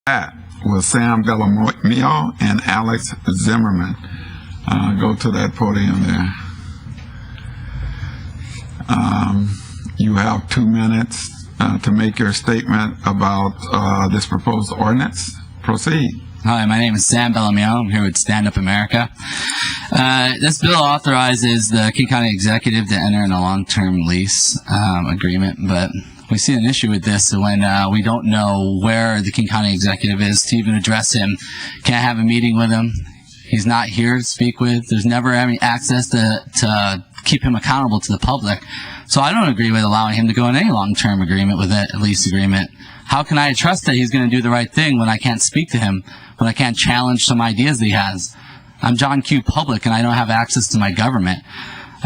That was Sam Bellamio and Alex Zimmerman. Go to that podium there. You have 2 minutes to make your statement about this proposed ordinance. Proceed. Hi, my name is Sam Bellamio. I'm here with StandUP-America. This bill authorizes the King County Executive to enter in a long-term lease agreement, but we see an issue with this when we don't know where the King County Executive is to even address him. Can't have a meeting with him. He's not here to speak with. There's never any access to keep him accountable to the public. So I don't agree with allowing him to go in any long-term agreement with a lease agreement. How can I trust that he's going to do the right thing when I can't speak to him, when I can't challenge some ideas that he has? I'm John Q. Public, and I don't have access to my government.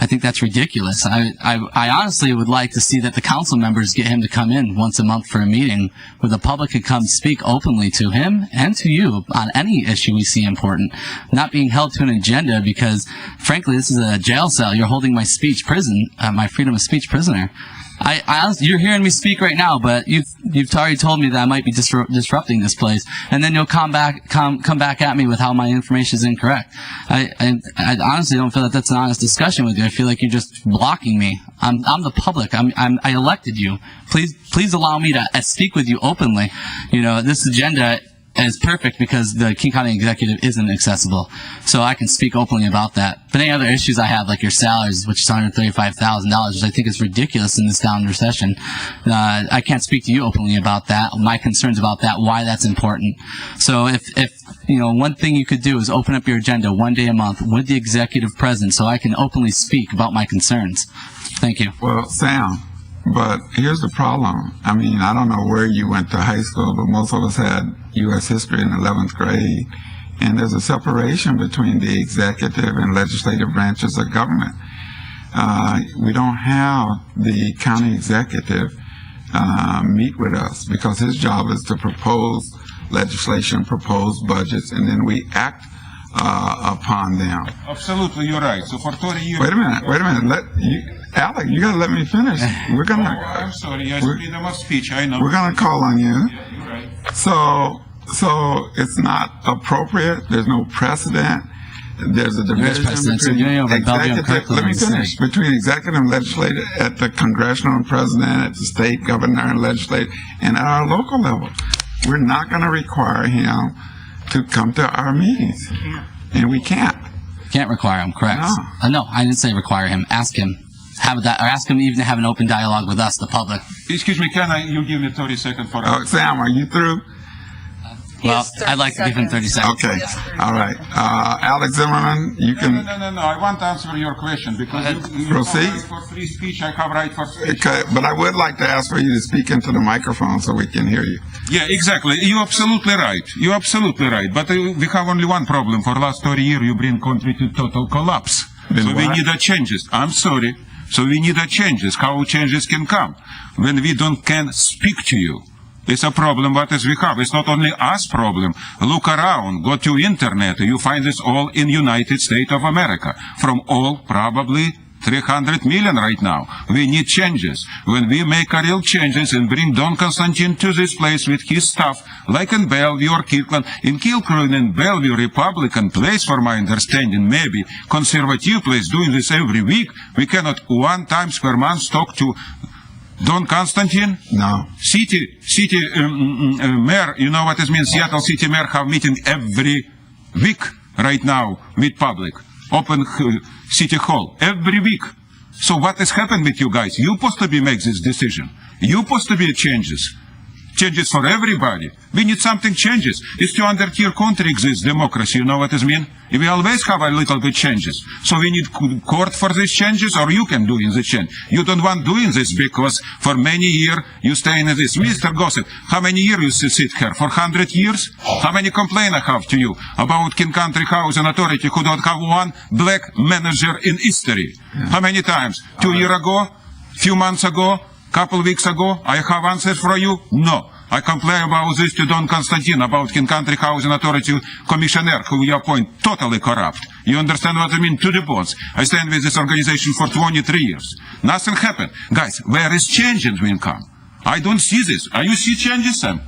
I think that's ridiculous. I honestly would like to see that the council members get him to come in once a month for a meeting where the public can come speak openly to him and to you on any issue we see important, not being held to an agenda because, frankly, this is a jail cell. You're holding my speech my freedom of speech prisoner. I honestly, you're hearing me speak right now, but you've already told me that I might be disrupting this place, and then you'll come back at me with how my information is incorrect. I honestly don't feel that that's an honest discussion with you. I feel like you're just blocking me. I'm the public. I elected you. Please allow me to speak with you openly. You know, this agenda is perfect because the King County Executive isn't accessible. So I can speak openly about that. But any other issues I have, like your salaries, which is $135,000, which I think is ridiculous in this down recession, I can't speak to you openly about that, my concerns about that, why that's important. So if you know, one thing you could do is open up your agenda one day a month with the executive present so I can openly speak about my concerns. Thank you. Well, Sam, but here's the problem. I mean, I don't know where you went to high school, but most of us had U.S. history in 11th grade, and there's a separation between the executive and legislative branches of government. We don't have the county executive meet with us because his job is to propose legislation, propose budgets, and then we act upon them. Absolutely, you're right. So for 30 years... Wait a minute. Alec, you got to let me finish. We're gonna. I'm sorry. I freedom of speech. I know. We're gonna call on you. Yeah, you're right. So it's not appropriate. There's no precedent. There's a division between executive. Let me finish. Between executive and legislative at the congressional and president, at the state governor and legislative, and at our local level. We're not going to require him to come to our meetings, and we can't. Can't require him, correct? No. No, I didn't say require him. Ask him. Have that, or ask him even to have an open dialogue with us, the public. Excuse me, you give me 30 seconds for... Sam, are you through? Well, I'd like to give him 30 seconds. Okay, all right. Alex Zimmerman, you can... No, I want to answer your question because you proceed. have right for free speech, I have right for speech. Okay, but I would like to ask for you to speak into the microphone so we can hear you. Yeah, exactly. You're absolutely right. You're absolutely right. But we have only one problem. For the last 30 years, you bring country to total collapse. Then so what? we need a changes. I'm sorry. So we need a changes. How changes can come? When we can speak to you. It's a problem what is we have. It's not only us problem. Look around, go to internet. You find this all in United States of America. From all probably 300 million right now. We need changes. When we make a real changes and bring Don Constantine to this place with his staff, like in Bellevue or Kirkland, in Kirkland and Bellevue, Republican place, for my understanding, maybe conservative place, doing this every week, we cannot one time per month talk to Don Constantine? No. City mayor, you know what it means? Seattle city mayor have meeting every week right now with public. Open city hall every week. So what has happened with you guys? You supposed to be make this decision. You supposed to be changes. Changes for everybody. We need something changes. It's to undeterred country exists democracy. You know what it means? We always have a little bit changes. So we need court for these changes, or you can do in the change. You don't want doing this because for many years you stay in this. Mr. Gossett, how many years you sit here? For 100 years? How many complaints I have to you about King Country Housing Authority who don't have one black manager in history? How many times? 2 years ago? Few months ago? Couple weeks ago? I have answers for you? No. I complain about this to Don Constantine, about King Country Housing Authority Commissioner, who you appoint totally corrupt. You understand what I mean? To the bones. I stand with this organization for 23 years. Nothing happened. Guys, where is change in come? I don't see this. Are you see changes, Sam?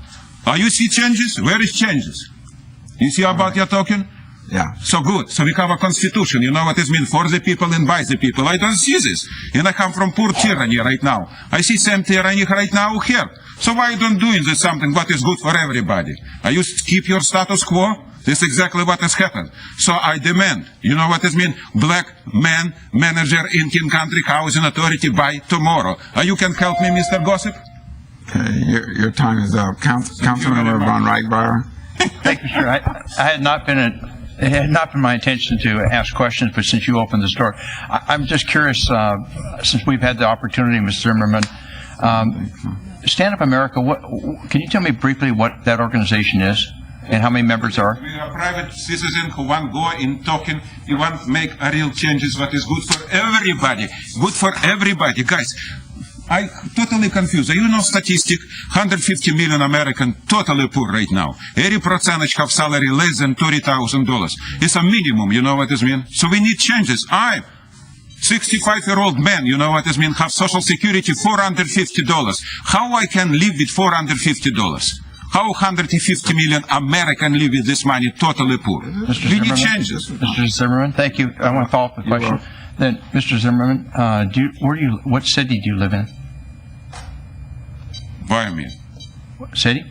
You see changes? Where is changes? You see about your token? Yeah. So good. So we have a constitution. You know what it means? For the people and by the people. I don't see this. And I come from poor tyranny right now. I see same tyranny right now here. So why don't doing this something what is good for everybody? You keep your status quo? This is exactly what has happened. So I demand, you know what it means? Black man, manager in King Country Housing Authority by tomorrow. You can help me, Mr. Gossip? Okay, your time is up. Councilmember Von Reitbauer. Thank you, sir. It had not been my intention to ask questions, but since you opened this door, I'm just curious, since we've had the opportunity, Mr. Zimmerman, StandUP-America, can you tell me briefly what that organization is and how many members are? We are private citizens who want to go in talking, we want to make a real changes what is good for everybody. Good for everybody. Guys, I totally confused. You know statistic, 150 million American totally poor right now. Every percentage have salary less than $30,000. It's a minimum, you know what it means? So we need changes. 65-year-old man, you know what it means, have social security $450. How I can live with $450? How 150 million American live with this money totally poor? We need changes. Mr. Zimmerman, thank you. I want to follow up the question. Then, Mr. Zimmerman, what city do you live in? Wyoming. What city?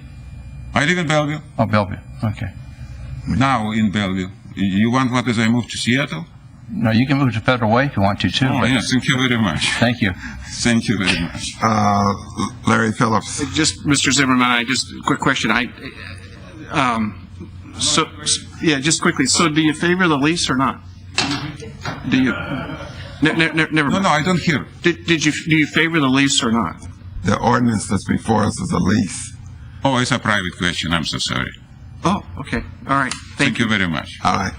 I live in Belleville. Oh, Bellevue. Okay. Now in Belleville. You want what as I move to Seattle? No, you can move to Federal Way if you want to, too. Oh, yes, thank you very much. Thank you. Thank you very much. Larry Phillips. Just, Mr. Zimmerman, quick question. Just quickly. So, do you favor the lease or not? Do you? Never mind. No, I don't hear. Do you favor the lease or not? The ordinance that's before us is a lease. Oh, it's a private question. I'm so sorry. Oh, okay. All right. Thank you very much. All right.